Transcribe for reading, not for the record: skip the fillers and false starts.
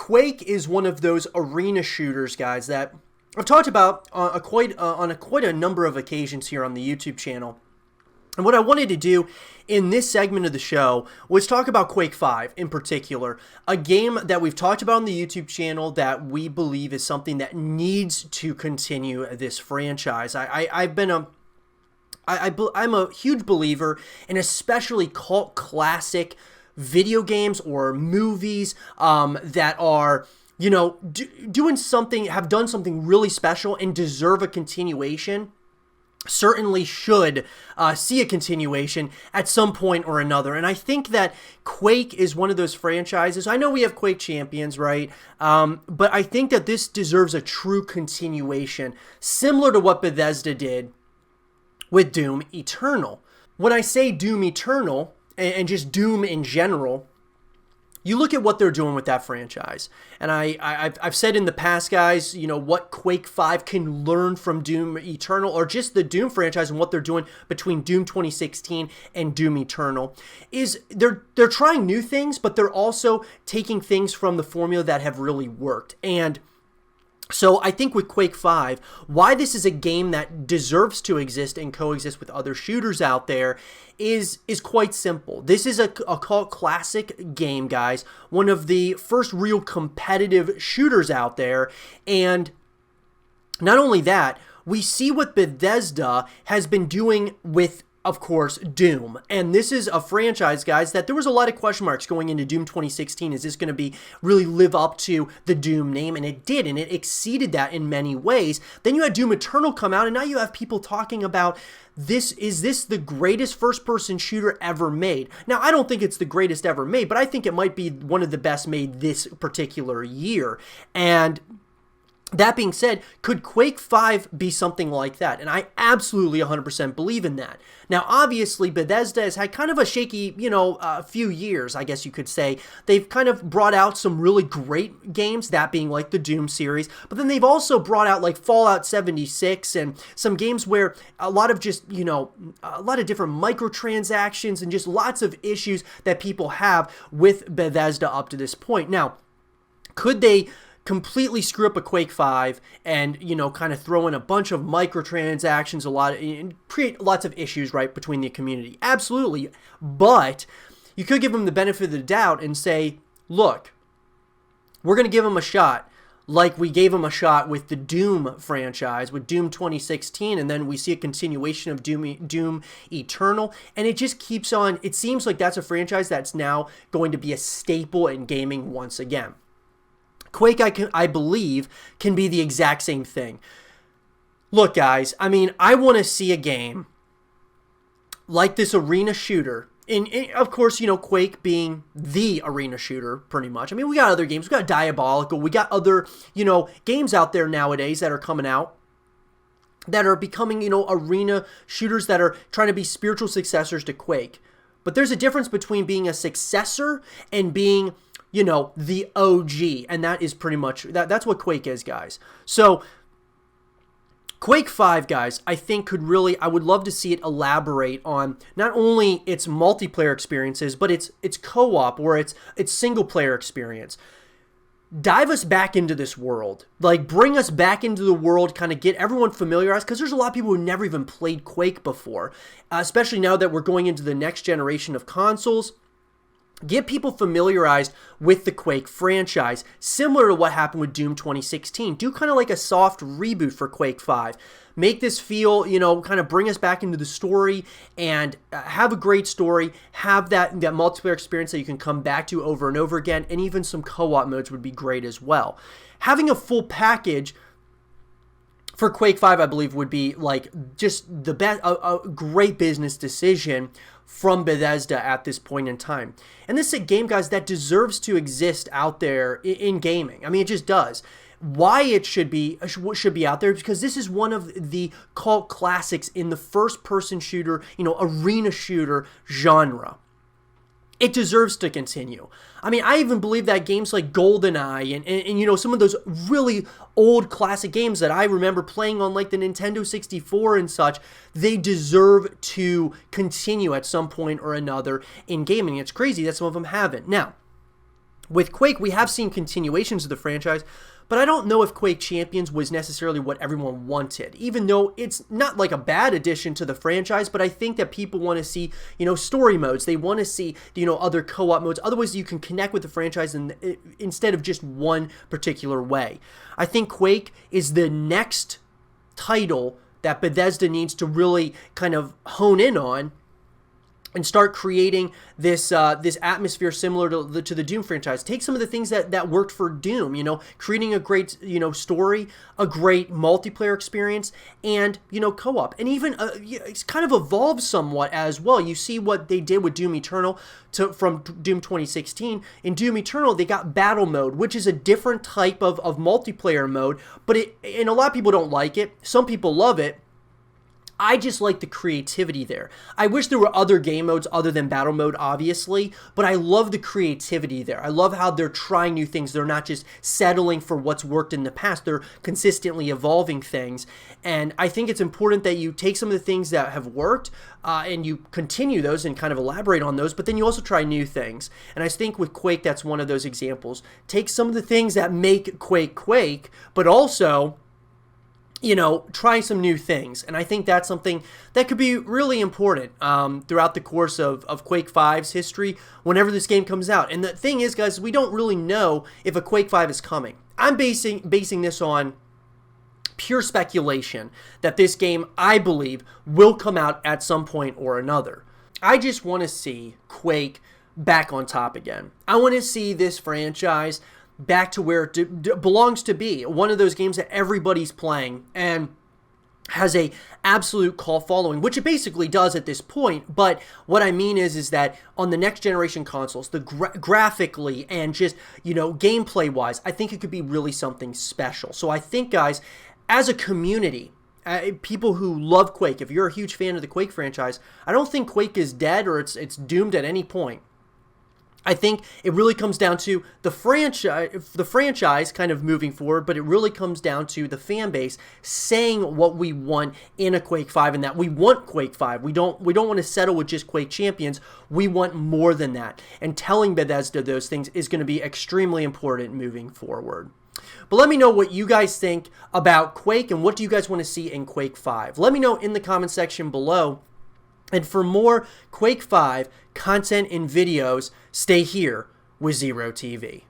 Quake is one of those arena shooters, guys, that I've talked about on quite a number of occasions here on the YouTube channel. And what I wanted to do in this segment of the show was talk about Quake 5 in particular, a game that we've talked about on the YouTube channel that we believe is something that needs to continue this franchise. I'm a huge believer in especially cult classic video games or movies that are, you know, have done something really special and deserve a continuation. Certainly should see a continuation at some point or another. And I think that Quake is one of those franchises. I know we have Quake Champions, right? But I think that this deserves a true continuation, similar to what Bethesda did with Doom Eternal. When I say Doom Eternal, and just Doom in general, you look at what they're doing with that franchise. And I've said in the past, guys, you know, what Quake 5 can learn from Doom Eternal, or just the Doom franchise and what they're doing between Doom 2016 and Doom Eternal, is they're trying new things, but they're also taking things from the formula that have really worked. And so I think with Quake 5, why this is a game that deserves to exist and coexist with other shooters out there is quite simple. This is a cult classic game, guys. One of the first real competitive shooters out there. And not only that, we see what Bethesda has been doing with, of course, Doom. And this is a franchise, guys, that there was a lot of question marks going into Doom 2016. Is this going to really live up to the Doom name? And it did, and it exceeded that in many ways. Then you had Doom Eternal come out, and now you have people talking about is this the greatest first-person shooter ever made? Now, I don't think it's the greatest ever made, but I think it might be one of the best made this particular year. And that being said, could Quake 5 be something like that? And I absolutely 100% believe in that. Now, obviously, Bethesda has had kind of a shaky, few years, I guess you could say. They've kind of brought out some really great games, that being like the Doom series, but then they've also brought out like Fallout 76 and some games where a lot of just, a lot of different microtransactions and just lots of issues that people have with Bethesda up to this point. Now, could they completely screw up a Quake 5 and, kind of throw in a bunch of microtransactions, and create lots of issues, right, between the community? Absolutely. But you could give them the benefit of the doubt and say, look, we're going to give them a shot like we gave them a shot with the Doom franchise, with Doom 2016, and then we see a continuation of Doom Eternal, and it just keeps on. It seems like that's a franchise that's now going to be a staple in gaming once again. Quake, I believe, can be the exact same thing. Look, guys, I mean, I want to see a game like this arena shooter. And of course, Quake being the arena shooter, pretty much. I mean, we got other games. We got Diabolical. We got other, games out there nowadays that are coming out that are becoming, arena shooters that are trying to be spiritual successors to Quake. But there's a difference between being a successor and being the OG, and that is pretty much, that's what Quake is, guys. So, Quake 5, guys, I think I would love to see it elaborate on not only its multiplayer experiences, but its co-op or its single-player experience. Dive us back into this world. Like, bring us back into the world, kind of get everyone familiarized, because there's a lot of people who never even played Quake before, especially now that we're going into the next generation of consoles. Get people familiarized with the Quake franchise, similar to what happened with Doom 2016. Do kind of like a soft reboot for Quake 5. Make this feel, kind of bring us back into the story and have a great story. Have that multiplayer experience that you can come back to over and over again, and even some co-op modes would be great as well. Having a full package for Quake 5, I believe, would be like just the best, a great business decision from Bethesda at this point in time. And this is a game, guys, that deserves to exist out there in gaming. I mean, it just does. Why it should be out there, because this is one of the cult classics in the first-person shooter, arena shooter genre. It deserves to continue. I mean, I even believe that games like GoldenEye and some of those really old classic games that I remember playing on like the Nintendo 64 and such, they deserve to continue at some point or another in gaming. It's crazy that some of them haven't. Now, With Quake, we have seen continuations of the franchise, but I don't know if Quake Champions was necessarily what everyone wanted, even though it's not like a bad addition to the franchise, but I think that people want to see, story modes. They want to see, other co-op modes, other ways you can connect with the franchise instead of just one particular way. I think Quake is the next title that Bethesda needs to really kind of hone in on and start creating this atmosphere similar to the Doom franchise. Take some of the things that worked for Doom, creating a great, story, a great multiplayer experience, and, co-op. And even it's kind of evolved somewhat as well. You see what they did with Doom Eternal from Doom 2016. In Doom Eternal, they got battle mode, which is a different type of multiplayer mode, but and a lot of people don't like it. Some people love it. I just like the creativity there. I wish there were other game modes other than battle mode, obviously, but I love the creativity there. I love how they're trying new things. They're not just settling for what's worked in the past. They're consistently evolving things. And I think it's important that you take some of the things that have worked and you continue those and kind of elaborate on those, but then you also try new things. And I think with Quake, that's one of those examples. Take some of the things that make Quake Quake, but also try some new things. And I think that's something that could be really important throughout the course of Quake 5's history whenever this game comes out. And the thing is, guys, we don't really know if a Quake 5 is coming. I'm basing this on pure speculation that this game, I believe, will come out at some point or another. I just want to see Quake back on top again. I want to see this franchise back to where it belongs to be. One of those games that everybody's playing and has a absolute cult following, which it basically does at this point. But what I mean is that on the next generation consoles, the graphically and just, gameplay wise, I think it could be really something special. So I think, guys, as a community, people who love Quake, if you're a huge fan of the Quake franchise, I don't think Quake is dead or it's doomed at any point. I think it really comes down to the franchise kind of moving forward, but it really comes down to the fan base saying what we want in a Quake 5 and that we want Quake 5. We don't want to settle with just Quake Champions. We want more than that. And telling Bethesda those things is going to be extremely important moving forward. But let me know what you guys think about Quake and what do you guys want to see in Quake 5. Let me know in the comment section below. And for more Quake 5 content and videos, stay here with Zero TV.